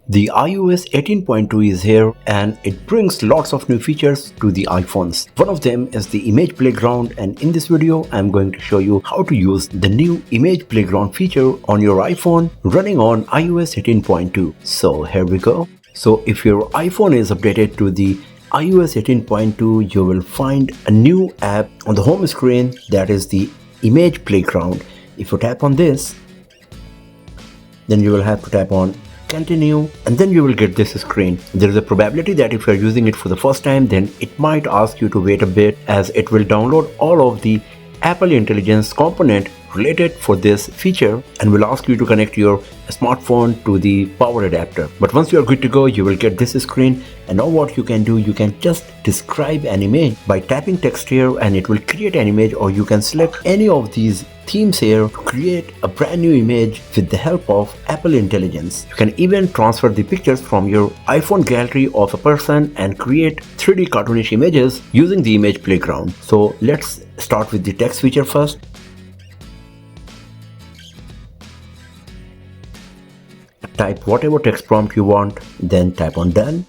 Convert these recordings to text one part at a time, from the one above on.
The iOS 18.2 is here and it brings lots of new features to the iPhones. One of them is the Image Playground, and in this video I'm going to show you how to use the new Image Playground feature on your iPhone running on iOS 18.2. So here we go. So if your iPhone is updated to the iOS 18.2, you will find a new app on the home screen, that is the Image Playground. If you tap on this, then you will have to tap on continue, and then you will get this screen. There is a probability that if you are using it for the first time, then it might ask you to wait a bit, as it will download all of the Apple Intelligence component related for this feature and will ask you to connect your smartphone to the power adapter. But once you are good to go, you will get this screen. And now what you can do, you can just describe an image by tapping text here and it will create an image, or you can select any of these themes here to create a brand new image with the help of Apple Intelligence. You can even transfer the pictures from your iPhone gallery of a person and create 3D cartoonish images using the Image Playground. So let's start with the text feature first. Type whatever text prompt you want, then tap on done.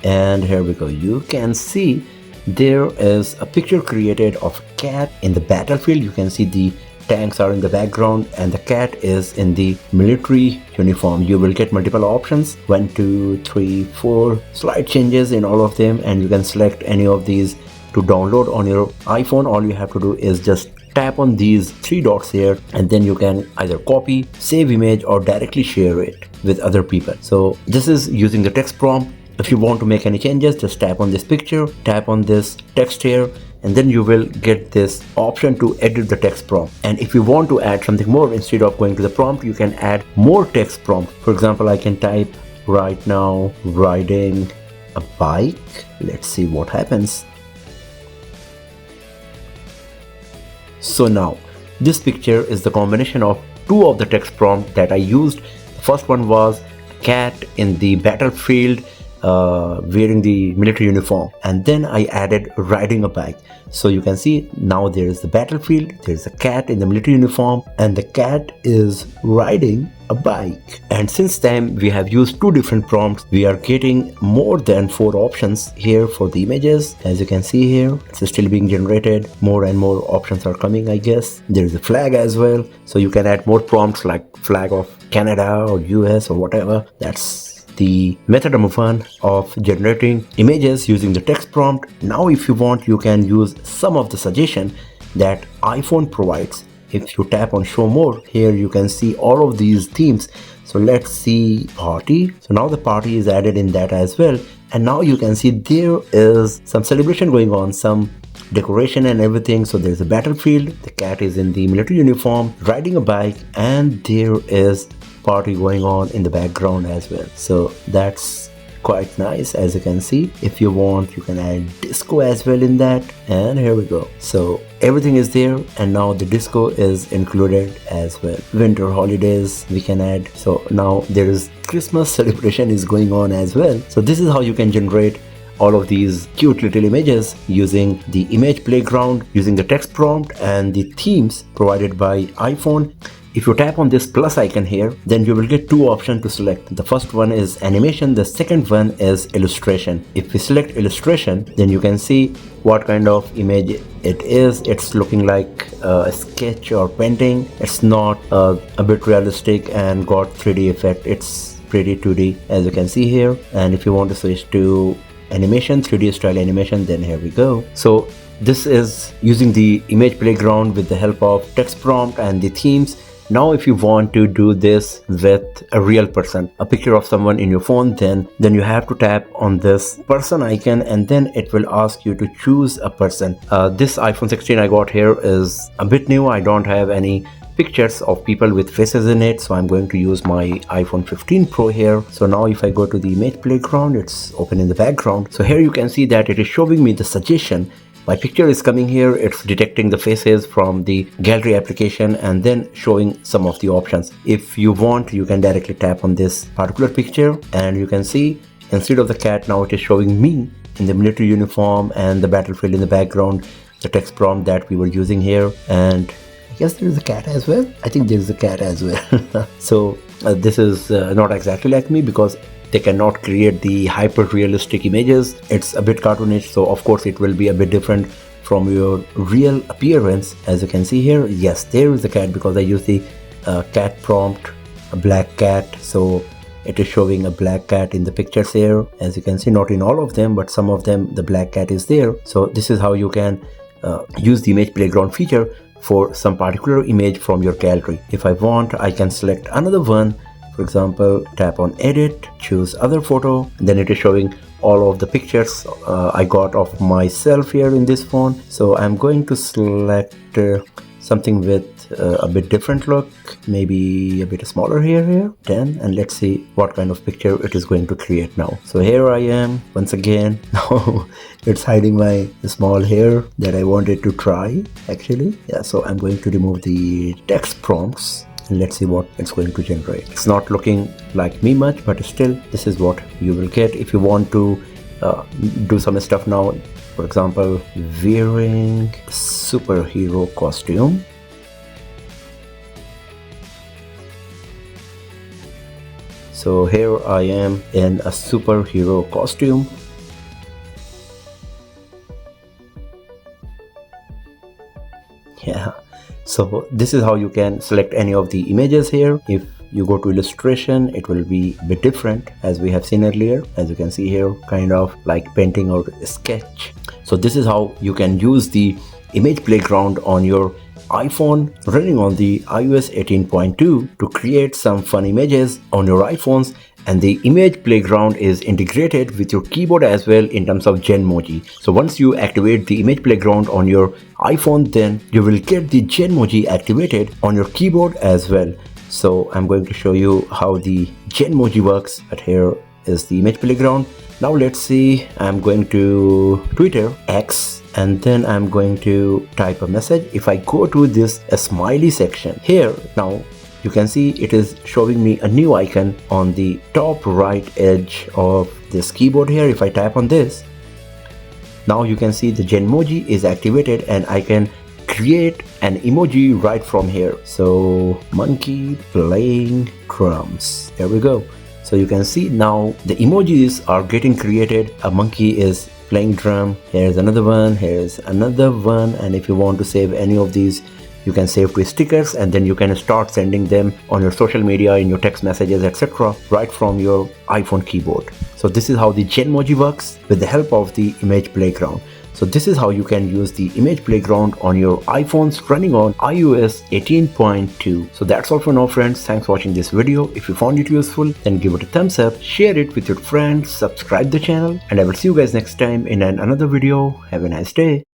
And here we go. You can see there is a picture created of a cat in the battlefield. You can see the tanks are in the background and the cat is in the military uniform. You will get multiple options, 1, 2, 3, 4 slide changes in all of them, and you can select any of these to download on your iPhone. All you have to do is just tap on these 3 dots here, and then you can either copy, save image, or directly share it with other people. So this is using the text prompt. If you want to make any changes, just tap on this picture, tap on this text here, and then you will get this option to edit the text prompt. And if you want to add something more, instead of going to the prompt, you can add more text prompt. For example, I can type right now riding a bike. Let's see what happens. So now this picture is the combination of 2 of the text prompt that I used. The first one was a cat in the battlefield wearing the military uniform, and then I added riding a bike. So you can see now there is the battlefield, there is a cat in the military uniform, and the cat is riding a bike. And since then we have used 2 different prompts, we are getting more than 4 options here for the images. As you can see here, it's still being generated. More and more options are coming, I guess. There is a flag as well, so you can add more prompts like flag of Canada or US or whatever. That's the method number 1 of generating images using the text prompt. Now if you want, you can use some of the suggestion that iPhone provides. If you tap on show more, here you can see all of these themes. So let's see party. So now the party is added in that as well, and now you can see there is some celebration going on, some decoration and everything. So there's a battlefield, the cat is in the military uniform riding a bike, and there is party going on in the background as well. So that's quite nice. As you can see, if you want, you can add disco as well in that, and here we go. So everything is there, and now the disco is included as well. Winter holidays we can add. So now there is Christmas celebration is going on as well. So this is how you can generate all of these cute little images using the Image Playground, using the text prompt and the themes provided by iPhone. If you tap on this plus icon here, then you will get 2 options to select. The first one is animation, the second one is illustration. If we select illustration, then you can see what kind of image it is. It's looking like a sketch or painting. It's not a bit realistic and got 3D effect. It's pretty 2D, as you can see here. And if you want to switch to animation, 3D style animation, then here we go. So this is using the Image Playground with the help of text prompt and the themes. Now if you want to do this with a real person, a picture of someone in your phone, then you have to tap on this person icon, and then it will ask you to choose a person. This iPhone 16 I got here is a bit new. I don't have any pictures of people with faces in it, so I'm going to use my iPhone 15 Pro here. So now if I go to the Image Playground, it's open in the background. So here you can see that it is showing me the suggestion. My picture is coming here, it's detecting the faces from the gallery application and then showing some of the options. If you want, you can directly tap on this particular picture, and you can see instead of the cat, now it is showing me in the military uniform and the battlefield in the background, the text prompt that we were using here. And I guess there is a cat as well. I think there is a cat as well. So this is not exactly like me because they cannot create the hyper realistic images. It's a bit cartoonish, so of course it will be a bit different from your real appearance. As you can see here, yes, there is a cat because I use the cat prompt, a black cat, so it is showing a black cat in the pictures here. As you can see, not in all of them, but some of them the black cat is there. So this is how you can use the image playground feature for some particular image from your gallery. If I want, I can select another one. For example, tap on edit, choose other photo, and then it is showing all of the pictures I got of myself here in this phone. So I'm going to select something with a bit different look, maybe a bit smaller here 10, and let's see what kind of picture it is going to create now. So here I am once again. Now it's hiding my small hair that I wanted to try actually. Yeah, so I'm going to remove the text prompts and let's see what it's going to generate. It's not looking like me much, but still this is what you will get if you want to do some stuff now. For example, wearing superhero costume. So here I am in a superhero costume. Yeah, so this is how you can select any of the images here. If you go to illustration, it will be a bit different as we have seen earlier. As you can see here, kind of like painting or sketch. So this is how you can use the image playground on your iPhone running on the iOS 18.2 to create some fun images on your iPhones. And the image playground is integrated with your keyboard as well in terms of Genmoji. So once you activate the image playground on your iPhone, then you will get the Genmoji activated on your keyboard as well. So I'm going to show you how the Genmoji works, but here is the image playground. Now let's see, I'm going to Twitter, X, and then I'm going to type a message. If I go to this smiley section here, now you can see it is showing me a new icon on the top right edge of this keyboard here. If I tap on this, now you can see the Genmoji is activated and I can create an emoji right from here. So monkey playing drums, there we go. So you can see now the emojis are getting created. A monkey is playing drum, here's another one, here's another one, and if you want to save any of these, you can save to stickers and then you can start sending them on your social media, in your text messages, etc. right from your iPhone keyboard. So this is how the Genmoji works with the help of the image playground. So this is how you can use the image playground on your iPhones running on iOS 18.2. So that's all for now, friends. Thanks for watching this video. If you found it useful, then give it a thumbs up, share it with your friends, subscribe the channel, and I will see you guys next time in another video. Have a nice day.